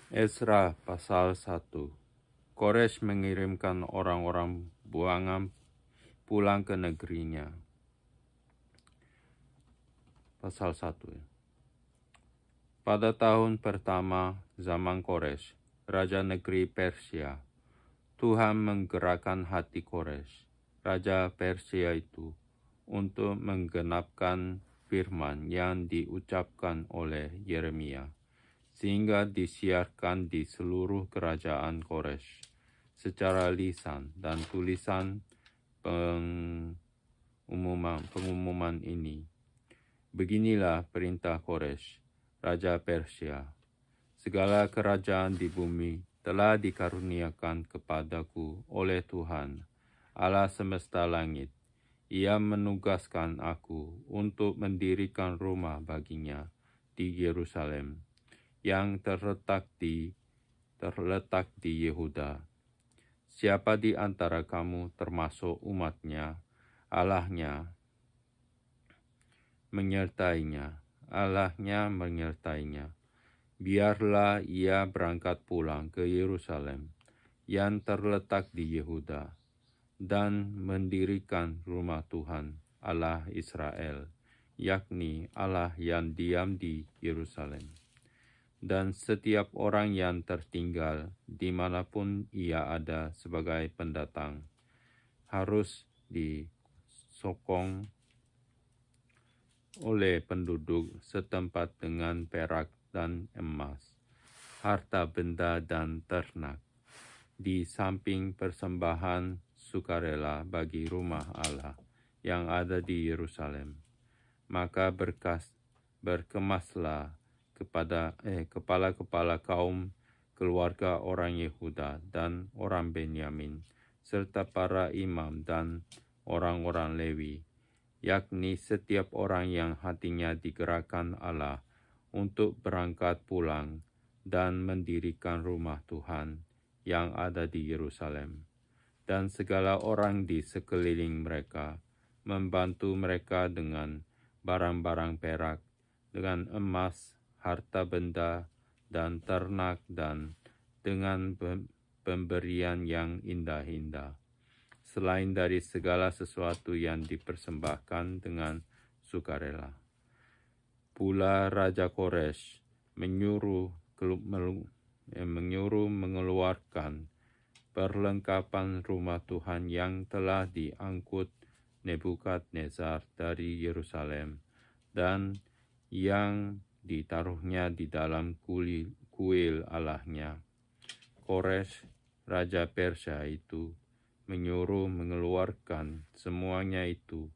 Ezra pasal 1. Kores mengirimkan orang-orang buangan pulang ke negerinya. Pasal 1. Pada tahun pertama zaman Kores, Raja negeri Persia, Tuhan menggerakkan hati Kores, Raja Persia itu, untuk menggenapkan firman yang diucapkan oleh Yeremia, sehingga disiarkan di seluruh kerajaan Kores secara lisan dan tulisan pengumuman ini. Beginilah perintah Kores, Raja Persia. Segala kerajaan di bumi telah dikaruniakan kepadaku oleh Tuhan, Allah semesta langit. Ia menugaskan aku untuk mendirikan rumah baginya di Yerusalem, yang terletak di Yehuda. Siapa di antara kamu termasuk umatnya, Allahnya menyertainya, biarlah ia berangkat pulang ke Yerusalem yang terletak di Yehuda dan mendirikan rumah Tuhan Allah Israel, yakni Allah yang diam di Yerusalem. Dan setiap orang yang tertinggal dimanapun ia ada sebagai pendatang harus disokong oleh penduduk setempat dengan perak dan emas, harta benda dan ternak, di samping persembahan sukarela bagi rumah Allah yang ada di Yerusalem. Maka berkemaslah kepala-kepala kaum keluarga orang Yehuda dan orang Benyamin, serta para imam dan orang-orang Lewi, yakni setiap orang yang hatinya digerakkan Allah untuk berangkat pulang dan mendirikan rumah Tuhan yang ada di Yerusalem. Dan segala orang di sekeliling mereka membantu mereka dengan barang-barang perak, dengan emas, harta benda, dan ternak, dan dengan pemberian yang indah-indah, selain dari segala sesuatu yang dipersembahkan dengan sukarela. Pula Raja Kores menyuruh mengeluarkan perlengkapan rumah Tuhan yang telah diangkut Nebukadnezar dari Yerusalem dan yang ditaruhnya di dalam kuil Allahnya. Kores, Raja Persia itu, menyuruh mengeluarkan semuanya itu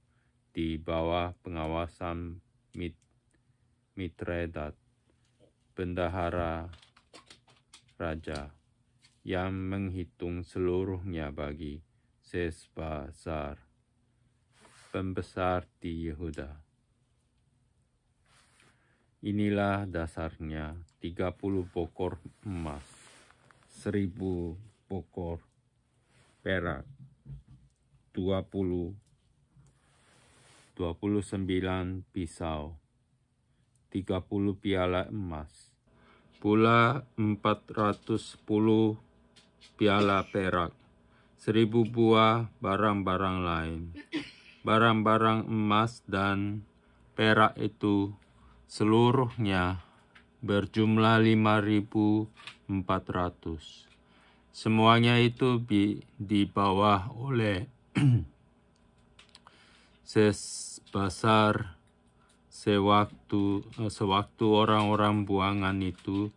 di bawah pengawasan Mitredat, bendahara raja, yang menghitung seluruhnya bagi Sesbazar, pembesar di Yehuda. Inilah dasarnya: 30 bokor emas, 1000 bokor perak, 29 pisau, 30 piala emas, pula 410 piala perak, 1000 buah barang-barang lain. Barang-barang emas dan perak itu seluruhnya berjumlah 5.400. Semuanya itu dibawa oleh Sesbazar sewaktu orang-orang buangan itu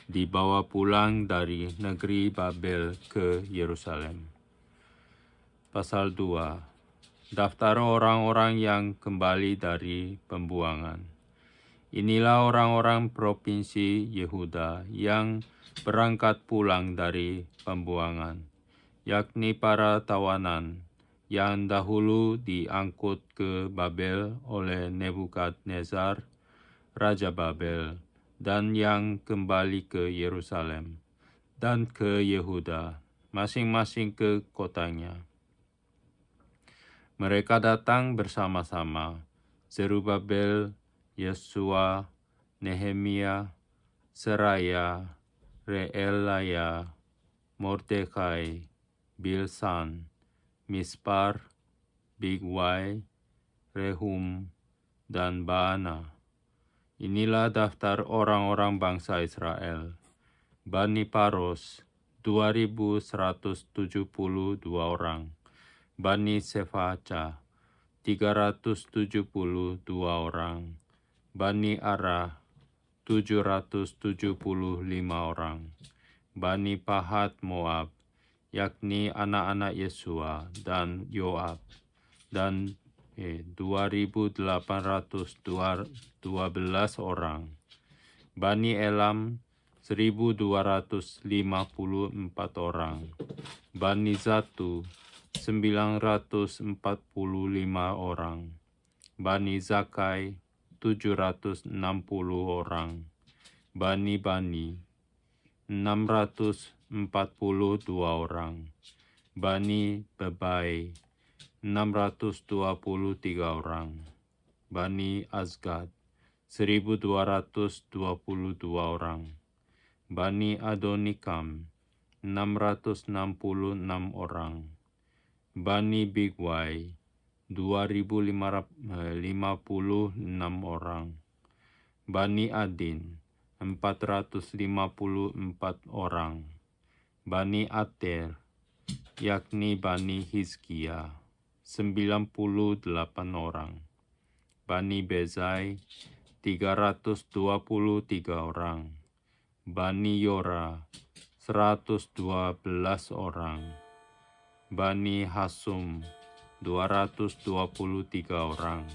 dibawa pulang dari negeri Babel ke Yerusalem. Pasal 2. Daftar orang-orang yang kembali dari pembuangan. Inilah orang-orang provinsi Yehuda yang berangkat pulang dari pembuangan, yakni para tawanan yang dahulu diangkut ke Babel oleh Nebukadnezar, Raja Babel, dan yang kembali ke Yerusalem dan ke Yehuda, masing-masing ke kotanya. Mereka datang bersama-sama: Zerubabel, Yesua, Nehemia, Seraya, Reelaya, Mordekai, Bilsan, Mispar, Bigwai, Rehum, dan Baana. Inilah daftar orang-orang bangsa Israel. Bani Paros, 2.172 orang. Bani Sefaca, 372 orang. Bani Ara, 775 orang. Bani Pahat Moab, yakni anak-anak Yesua dan Yoab, dan 2.812 orang. Bani Elam, 1.254 orang. Bani Zatu, 945 orang. Bani Zakai, 760 orang. Bani 642 orang. Bani Bebai, 623 orang. Bani Azgad, 1.222 orang. Bani Adonikam, 666 orang. Bani Bigwai, 2.056 orang. Bani Adin, 454 orang. Bani Ater, yakni Bani Hizkia, 98 orang. Bani Bezai, 323 orang. Bani Yora, 112 orang. Bani Hasum, 223 orang.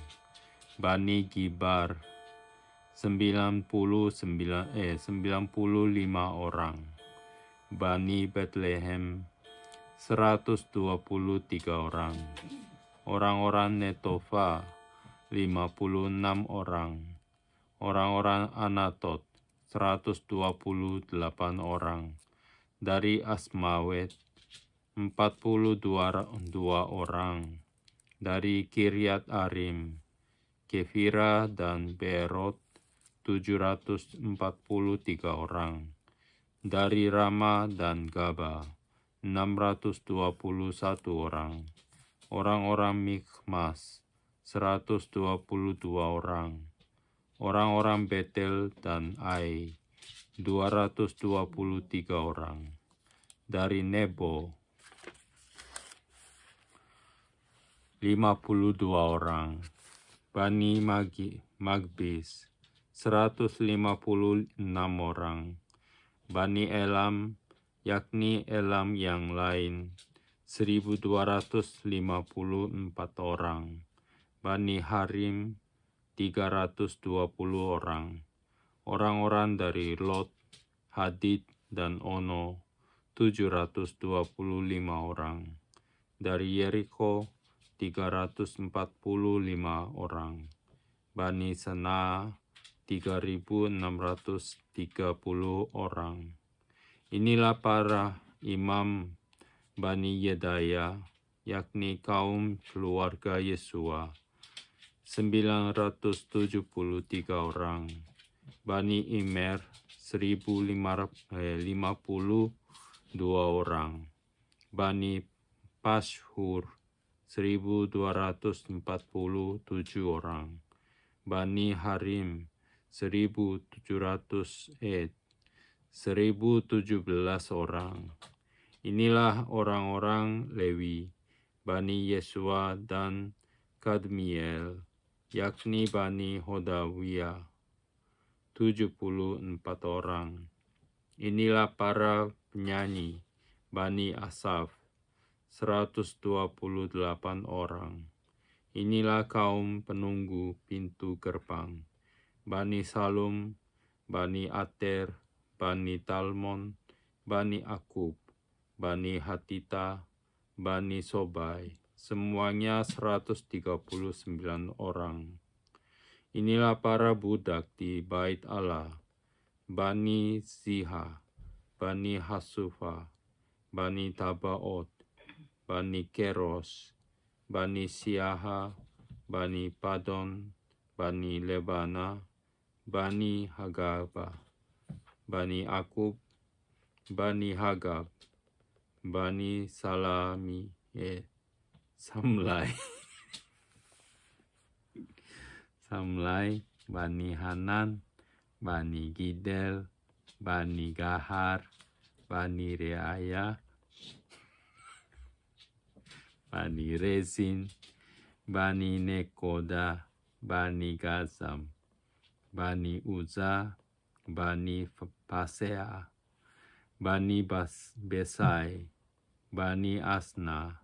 Bani Gibar, 95 orang. Bani Bethlehem, 123 orang. Orang-orang Netofa, 56 orang. Orang-orang Anatot, 128 orang. Dari Asmawet, 42 orang. Dari Kiryat Arim, Kefira dan Beerot, 743 orang. Dari Rama dan Gaba, 621 orang. Orang-orang Mikmas, 122 orang. Orang-orang Betel dan Ai, 223 orang. Dari Nebo, 52 orang. Bani Magbis, 156 orang. Bani Elam, yakni Elam yang lain, 1.254 orang. Bani Harim, 320 orang. Orang-orang dari Lot, Hadid, dan Ono, 725 orang. Dari Yeriko, 345 orang. Bani Sana, 3.630 orang. Inilah para imam Bani Yedaya, yakni kaum keluarga Yesua, 973 orang. Bani Imer, 1.052 orang. Bani Pashhur, 1.247 orang. Bani Harim, 1.017 orang. Inilah orang-orang Lewi, Bani Yesua dan Kadmiel, yakni Bani Hodawiyah, 74 orang. Inilah para penyanyi, Bani Asaf, 128 orang. Inilah kaum penunggu pintu gerbang, Bani Salum, Bani Ater, Bani Talmon, Bani Akub, Bani Hatita, Bani Sobai, semuanya 139 orang. Inilah para budak di Bait Allah, Bani Ziha, Bani Hasufa, Bani Tabaot, Bani Keros, Bani Siaha, Bani Padon, Bani Lebana, Bani Hagaba, Bani Akub, Bani Hagab, Bani Samlai, Samlai, Bani Hanan, Bani Gidel, Bani Gahar, Bani Reaya, Bani Rezin, Bani Nekoda, Bani Gazam, Bani Uza, Bani Pasea, Bani Besai, Bani Asna,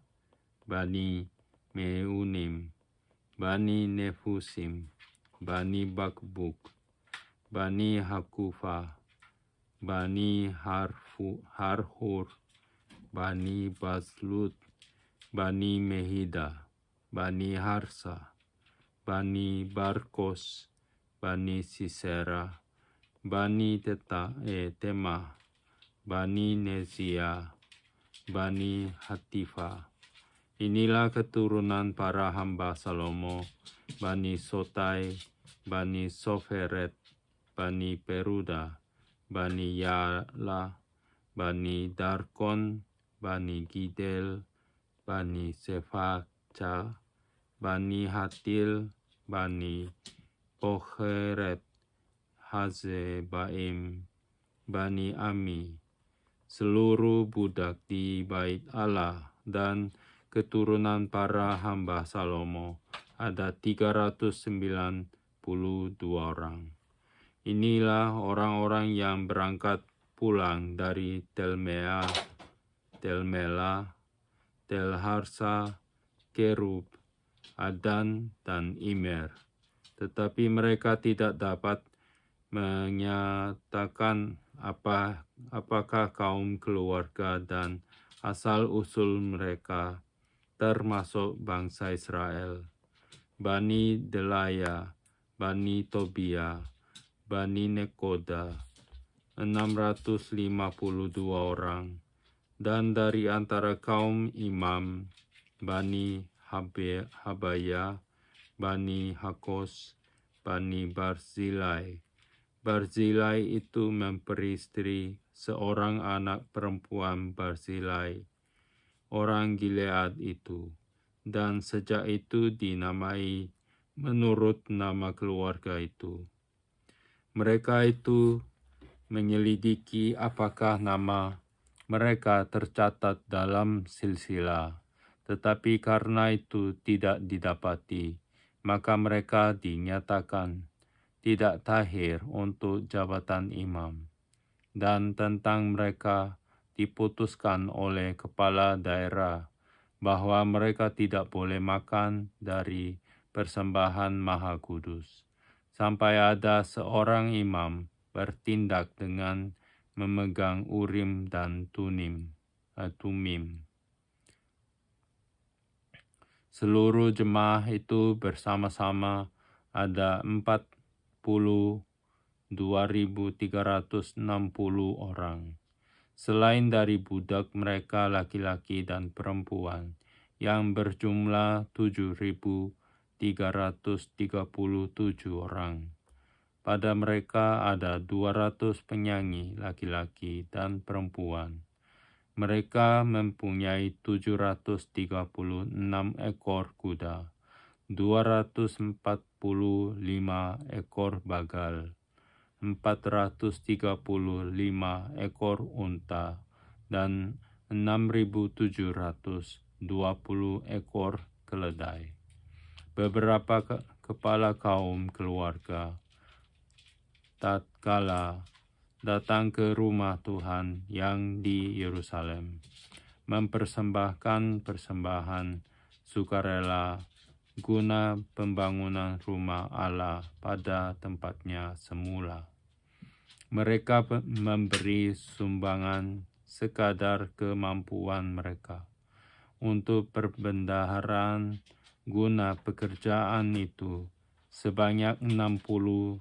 Bani Meunim, Bani Nefusim, Bani Bakbuk, Bani Hakufa, Bani Harhur, Bani Baslut, Bani Mehida, Bani Harsa, Bani Barkos, Bani Sisera, Bani Tema, Bani Nezia, Bani Hatifa. Inilah keturunan para hamba Salomo, Bani Sotai, Bani Soferet, Bani Peruda, Bani Yala, Bani Darkon, Bani Gidel, Bani Sefaca, Bani Hatil, Bani Pocheret, Hazebaim, Bani Ami, seluruh budak di bait Allah dan keturunan para hamba Salomo ada 392 orang. Inilah orang-orang yang berangkat pulang dari Telmela, Telharsa, Kerub, Adan, dan Imer. Tetapi mereka tidak dapat menyatakan apakah kaum keluarga dan asal-usul mereka termasuk bangsa Israel. Bani Delaya, Bani Tobia, Bani Nekoda, 652 orang. Dan dari antara kaum imam, Bani Habaya, Bani Hakos, Bani Barzilai. Barzilai itu memperistri seorang anak perempuan Barzilai, orang Gilead itu, dan sejak itu dinamai menurut nama keluarga itu. Mereka itu menyelidiki apakah nama mereka tercatat dalam silsilah, tetapi karena itu tidak didapati, maka mereka dinyatakan tidak tahir untuk jabatan imam, dan tentang mereka diputuskan oleh kepala daerah bahwa mereka tidak boleh makan dari persembahan Maha Kudus, sampai ada seorang imam bertindak dengan memegang Urim dan Tumim. Seluruh jemaah itu bersama-sama ada 42.360 orang. Selain dari budak mereka laki-laki dan perempuan yang berjumlah 7.337 orang. Pada mereka ada 200 penyanyi laki-laki dan perempuan. Mereka mempunyai 736 ekor kuda, 245 ekor bagal, 435 ekor unta, dan 6.720 ekor keledai. Beberapa kepala kaum keluarga tatkala datang ke rumah Tuhan yang di Yerusalem, mempersembahkan persembahan sukarela guna pembangunan rumah Allah pada tempatnya semula. Mereka memberi sumbangan sekadar kemampuan mereka untuk perbendaharaan guna pekerjaan itu sebanyak 61.000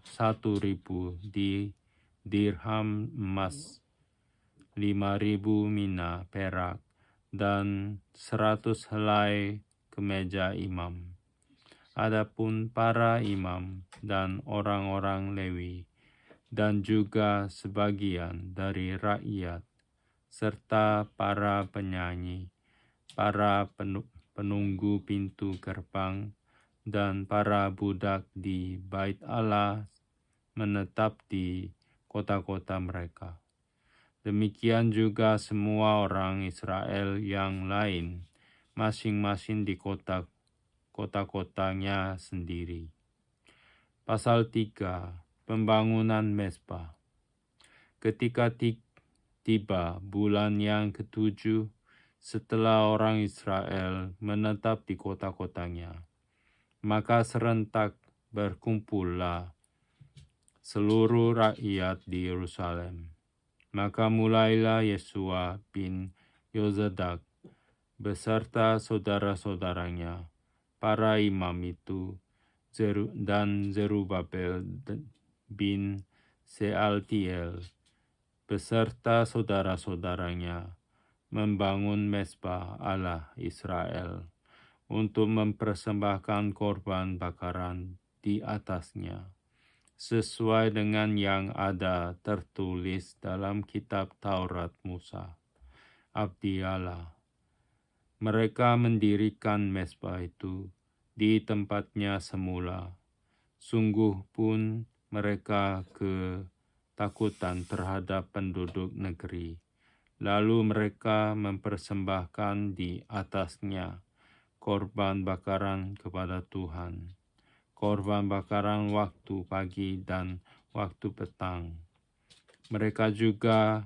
dirham emas, 5.000 mina perak, dan 100 helai kemeja imam. Adapun para imam dan orang-orang Lewi, dan juga sebagian dari rakyat, serta para penyanyi, para penunggu pintu gerbang, dan para budak di Bait Allah menetap di kota-kota mereka. Demikian juga semua orang Israel yang lain, masing-masing di kota-kotanya sendiri. Pasal 3. Pembangunan Mezbah. Ketika tiba bulan yang ke-7, setelah orang Israel menetap di kota-kotanya, maka serentak berkumpullah seluruh rakyat di Yerusalem. Maka mulailah Yesua bin Yozadak beserta saudara-saudaranya, para imam itu, dan Zerubabel bin Sealtiel beserta saudara-saudaranya membangun Mezbah Allah Israel untuk mempersembahkan korban bakaran di atasnya, sesuai dengan yang ada tertulis dalam kitab Taurat Musa, abdi Allah. Mereka mendirikan Mezbah itu di tempatnya semula. Sungguh pun mereka ketakutan terhadap penduduk negeri. Lalu mereka mempersembahkan di atasnya korban bakaran kepada Tuhan, korban bakaran waktu pagi dan waktu petang. Mereka juga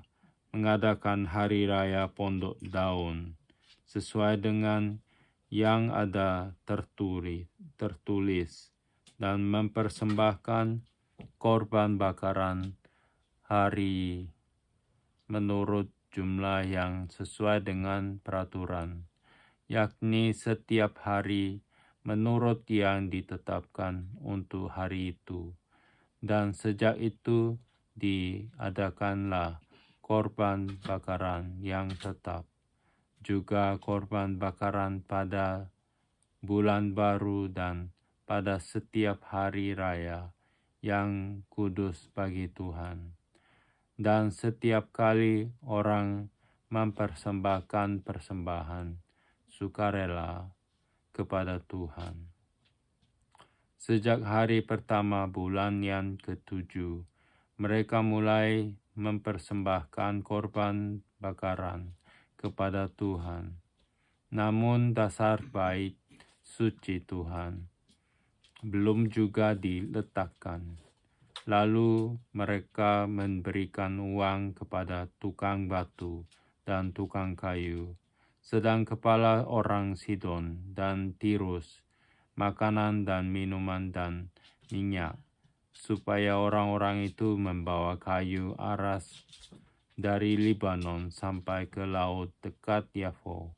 mengadakan hari raya Pondok Daun, sesuai dengan yang ada tertulis, dan mempersembahkan korban bakaran hari menurut jumlah yang sesuai dengan peraturan, yakni setiap hari menurut yang ditetapkan untuk hari itu. Dan sejak itu diadakanlah korban bakaran yang tetap, juga korban bakaran pada bulan baru dan pada setiap hari raya yang kudus bagi Tuhan. Dan setiap kali orang mempersembahkan persembahan sukarela kepada Tuhan. Sejak hari pertama bulan yang ke-7, mereka mulai mempersembahkan korban bakaran kepada Tuhan. Namun dasar bait suci Tuhan belum juga diletakkan. Lalu mereka memberikan uang kepada tukang batu dan tukang kayu, sedang kepala orang Sidon dan Tirus, makanan dan minuman dan minyak, supaya orang-orang itu membawa kayu aras dari Libanon sampai ke laut dekat Yafo,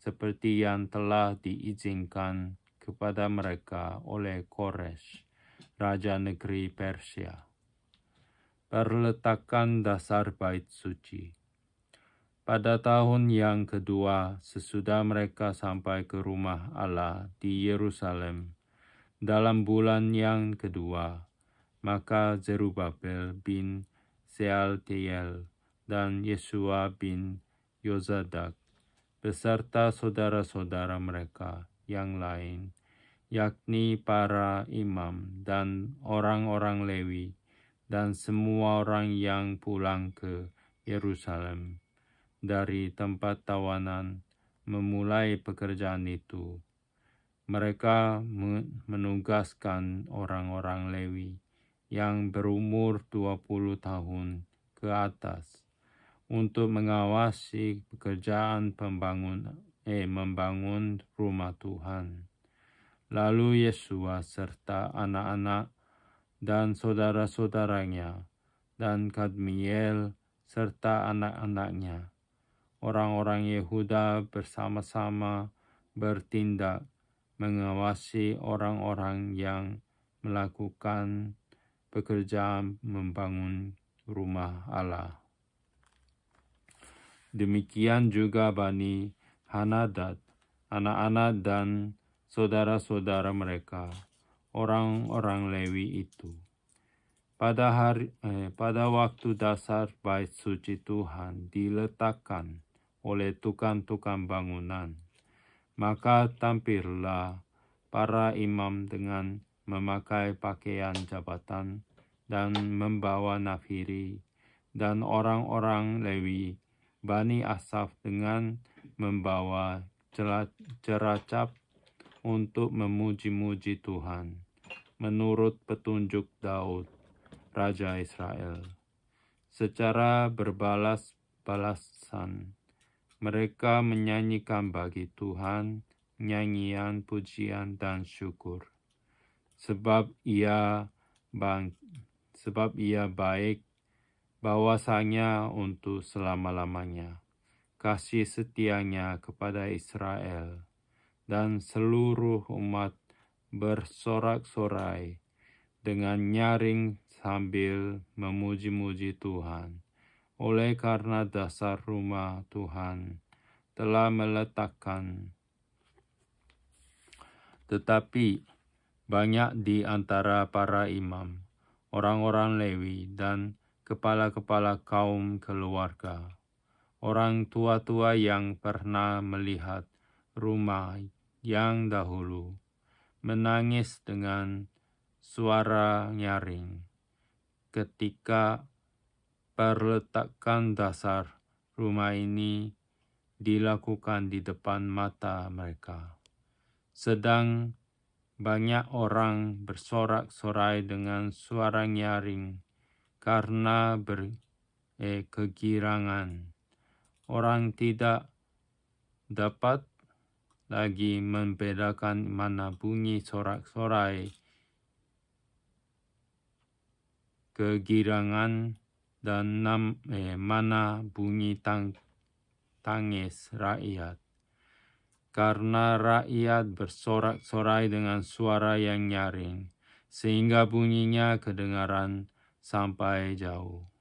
seperti yang telah diizinkan kepada mereka oleh Koresh, raja negeri Persia. Perletakan dasar bait suci. Pada tahun yang kedua sesudah mereka sampai ke rumah Allah di Yerusalem, dalam bulan yang kedua, maka Zerubabel bin Sealtiel dan Yesua bin Yozadak beserta saudara-saudara mereka yang lain, yakni para imam dan orang-orang Lewi dan semua orang yang pulang ke Yerusalem dari tempat tawanan, memulai pekerjaan itu. Mereka menugaskan orang-orang Lewi yang berumur 20 tahun ke atas untuk mengawasi pekerjaan membangun rumah Tuhan. Lalu Yesua serta anak-anak dan saudara-saudaranya, dan Kadmiel serta anak-anaknya, orang-orang Yehuda bersama-sama bertindak mengawasi orang-orang yang melakukan pekerjaan membangun rumah Allah. Demikian juga Bani Hanadad, anak-anak dan saudara-saudara mereka, orang-orang Lewi itu. Pada waktu dasar bait suci Tuhan diletakkan oleh tukang-tukang bangunan, maka tampillah para imam dengan memakai pakaian jabatan dan membawa nafiri, dan orang-orang Lewi, Bani Asaf dengan membawa jeracap untuk memuji-muji Tuhan, menurut petunjuk Daud, Raja Israel. Secara berbalas-balasan, mereka menyanyikan bagi Tuhan nyanyian pujian dan syukur, sebab ia baik bahwasanya untuk selama-lamanya. Kasih setianya kepada Israel, dan seluruh umat bersorak-sorai dengan nyaring sambil memuji-muji Tuhan, oleh karena dasar rumah Tuhan telah meletakkan. Tetapi banyak di antara para imam, orang-orang Lewi, dan kepala-kepala kaum keluarga, orang tua-tua yang pernah melihat rumah yang dahulu, menangis dengan suara nyaring ketika perletakan dasar rumah ini dilakukan di depan mata mereka. Sedang banyak orang bersorak-sorai dengan suara nyaring karena kegirangan. Orang tidak dapat lagi membedakan mana bunyi sorak-sorai kegirangan dan mana bunyi tangis rakyat. Karena rakyat bersorak-sorai dengan suara yang nyaring, sehingga bunyinya kedengaran sampai jauh.